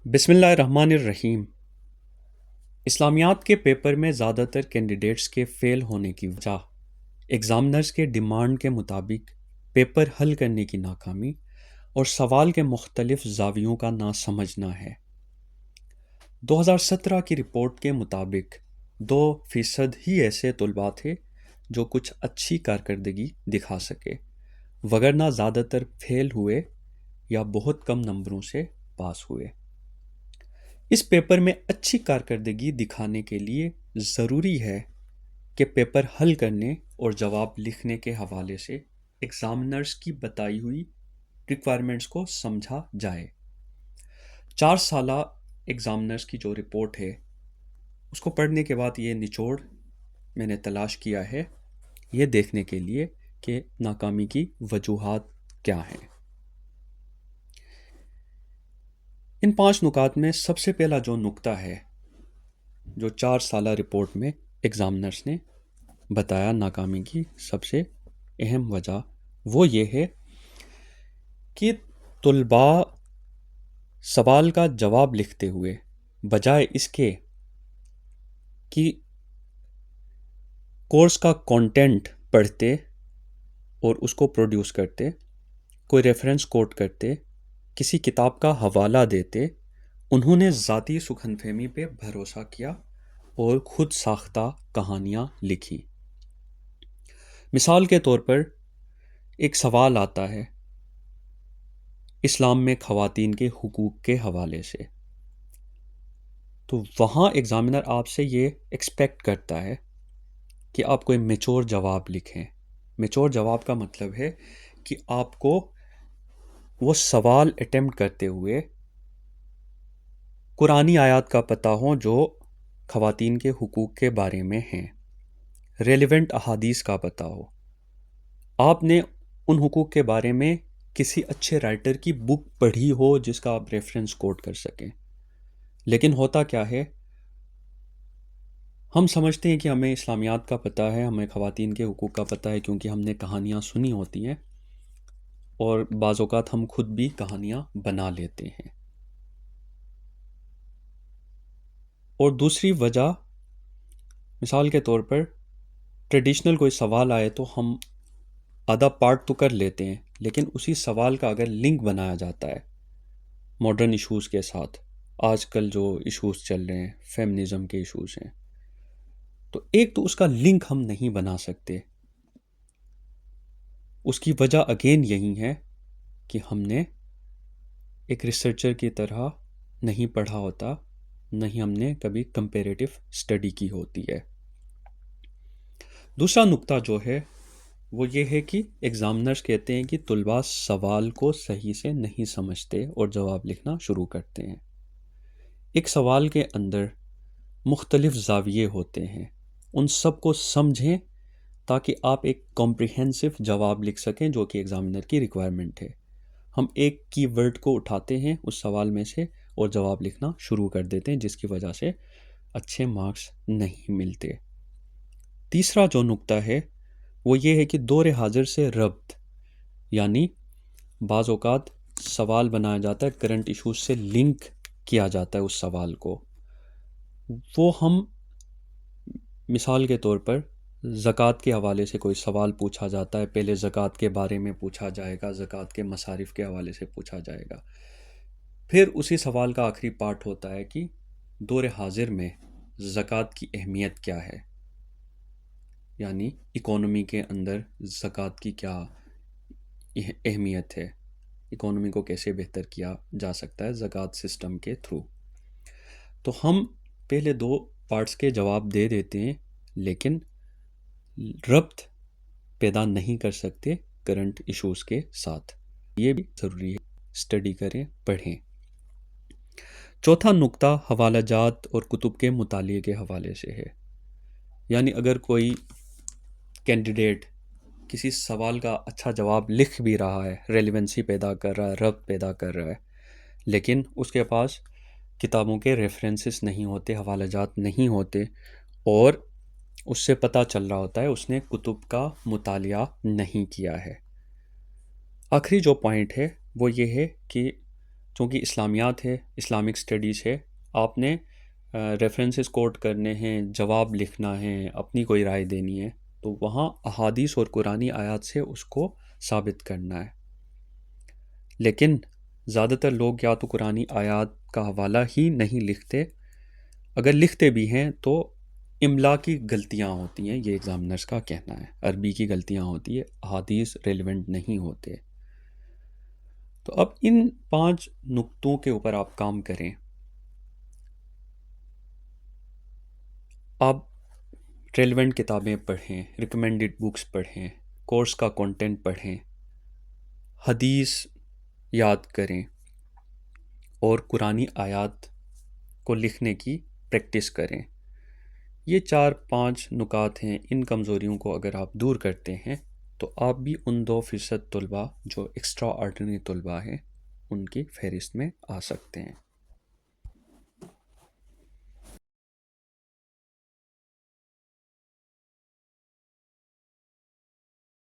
بسم اللہ الرحمن الرحیم۔ اسلامیات کے پیپر میں زیادہ تر کینڈیڈیٹس کے فیل ہونے کی وجہ ایگزامنرز کے ڈیمانڈ کے مطابق پیپر حل کرنے کی ناکامی اور سوال کے مختلف زاویوں کا نہ سمجھنا ہے۔ 2017 کی رپورٹ کے مطابق 2% ہی ایسے طلباء تھے جو کچھ اچھی کارکردگی دکھا سکے، وگرنہ زیادہ تر فیل ہوئے یا بہت کم نمبروں سے پاس ہوئے۔ اس پیپر میں اچھی کارکردگی دکھانے کے لیے ضروری ہے کہ پیپر حل کرنے اور جواب لکھنے کے حوالے سے ایگزامنرز کی بتائی ہوئی ریکوائرمنٹس کو سمجھا جائے۔ 4 سالہ ایگزامنرز کی جو رپورٹ ہے اس کو پڑھنے کے بعد یہ نچوڑ میں نے تلاش کیا ہے، یہ دیکھنے کے لیے کہ ناکامی کی وجوہات کیا ہیں۔ ان 5 نکات میں سب سے پہلا جو نقطہ ہے جو 4 سالہ رپورٹ میں ایگزامنرز نے بتایا ناکامی کی سب سے اہم وجہ، وہ یہ ہے کہ طلباء سوال کا جواب لکھتے ہوئے بجائے اس کے کہ کورس کا کنٹینٹ پڑھتے اور اس کو پروڈیوس کرتے، کوئی ریفرنس کوٹ کرتے، کسی کتاب کا حوالہ دیتے، انہوں نے ذاتی سخن فہمی پہ بھروسہ کیا اور خود ساختہ کہانیاں لکھی۔ مثال کے طور پر ایک سوال آتا ہے اسلام میں خواتین کے حقوق کے حوالے سے، تو وہاں ایگزامنر آپ سے یہ ایکسپیکٹ کرتا ہے کہ آپ کوئی میچور جواب لکھیں۔ میچور جواب کا مطلب ہے کہ آپ کو وہ سوال اٹیمپٹ کرتے ہوئے قرآنی آیات کا پتہ ہو جو خواتین کے حقوق کے بارے میں ہیں، ریلیونٹ احادیث کا پتہ ہو، آپ نے ان حقوق کے بارے میں کسی اچھے رائٹر کی بک پڑھی ہو جس کا آپ ریفرنس کوٹ کر سکیں۔ لیکن ہوتا کیا ہے، ہم سمجھتے ہیں کہ ہمیں اسلامیات کا پتہ ہے، ہمیں خواتین کے حقوق کا پتہ ہے کیونکہ ہم نے کہانیاں سنی ہوتی ہیں، اور بعض اوقات ہم خود بھی کہانیاں بنا لیتے ہیں۔ اور دوسری وجہ، مثال کے طور پر ٹریڈیشنل کوئی سوال آئے تو ہم آدھا پارٹ تو کر لیتے ہیں، لیکن اسی سوال کا اگر لنک بنایا جاتا ہے ماڈرن ایشوز کے ساتھ، آج کل جو ایشوز چل رہے ہیں، فیمنزم کے ایشوز ہیں، تو ایک تو اس کا لنک ہم نہیں بنا سکتے۔ اس کی وجہ اگین یہی ہے کہ ہم نے ایک ریسرچر کی طرح نہیں پڑھا ہوتا، نہیں ہم نے کبھی کمپیریٹیو اسٹڈی کی ہوتی ہے۔ دوسرا نقطہ جو ہے وہ یہ ہے کہ ایگزامنرز کہتے ہیں کہ طلباء سوال کو صحیح سے نہیں سمجھتے اور جواب لکھنا شروع کرتے ہیں۔ ایک سوال کے اندر مختلف زاویے ہوتے ہیں، ان سب کو سمجھیں تاکہ آپ ایک کمپریہنسو جواب لکھ سکیں جو کہ ایگزامنر کی ریکوائرمنٹ ہے۔ ہم ایک کی ورڈ کو اٹھاتے ہیں اس سوال میں سے اور جواب لکھنا شروع کر دیتے ہیں، جس کی وجہ سے اچھے مارکس نہیں ملتے۔ تیسرا جو نقطہ ہے وہ یہ ہے کہ دور حاضر سے ربط، یعنی بعض اوقات سوال بنایا جاتا ہے، کرنٹ ایشوز سے لنک کیا جاتا ہے اس سوال کو، وہ ہم مثال کے طور پر زکوٰۃ کے حوالے سے کوئی سوال پوچھا جاتا ہے، پہلے زکوٰۃ کے بارے میں پوچھا جائے گا، زکوٰۃ کے مصارف کے حوالے سے پوچھا جائے گا، پھر اسی سوال کا آخری پارٹ ہوتا ہے کہ دور حاضر میں زکوٰۃ کی اہمیت کیا ہے، یعنی اکانومی کے اندر زکوٰۃ کی کیا اہمیت ہے، اکانومی کو کیسے بہتر کیا جا سکتا ہے زکوٰۃ سسٹم کے تھرو۔ تو ہم پہلے 2 پارٹس کے جواب دے دیتے ہیں لیکن ربط پیدا نہیں کر سکتے کرنٹ ایشوز کے ساتھ، یہ بھی ضروری ہے، اسٹڈی کریں، پڑھیں۔ چوتھا نقطہ حوالہ جات اور کتب کے مطالعے کے حوالے سے ہے، یعنی اگر کوئی کینڈیڈیٹ کسی سوال کا اچھا جواب لکھ بھی رہا ہے، ریلیونسی پیدا کر رہا ہے، ربط پیدا کر رہا ہے، لیکن اس کے پاس کتابوں کے ریفرنسز نہیں ہوتے، حوالہ جات نہیں ہوتے، اور اس سے پتہ چل رہا ہوتا ہے اس نے کتب کا مطالعہ نہیں کیا ہے۔ آخری جو پوائنٹ ہے وہ یہ ہے کہ چونکہ اسلامیات ہے، اسلامک اسٹڈیز ہے، آپ نے ریفرنسز کوٹ کرنے ہیں، جواب لکھنا ہے، اپنی کوئی رائے دینی ہے، تو وہاں احادیث اور قرآنی آیات سے اس کو ثابت کرنا ہے۔ لیکن زیادہ تر لوگ یا تو قرآنی آیات کا حوالہ ہی نہیں لکھتے، اگر لکھتے بھی ہیں تو املا کی غلطیاں ہوتی ہیں، یہ ایگزامنرز کا کہنا ہے، عربی کی غلطیاں ہوتی ہے، احادیث ریلیونٹ نہیں ہوتے۔ تو اب ان 5 نقطوں کے اوپر آپ کام کریں۔ آپ ریلیونٹ کتابیں پڑھیں، ریکمینڈڈ بکس پڑھیں، کورس کا کنٹینٹ پڑھیں، حدیث یاد کریں اور قرآنی آیات کو لکھنے کی پریکٹس کریں۔ یہ 4-5 نکات ہیں، ان کمزوریوں کو اگر آپ دور کرتے ہیں تو آپ بھی ان 2% طلباء جو ایکسٹرا آرڈنری طلباء ہیں ان کی فہرست میں آ سکتے ہیں۔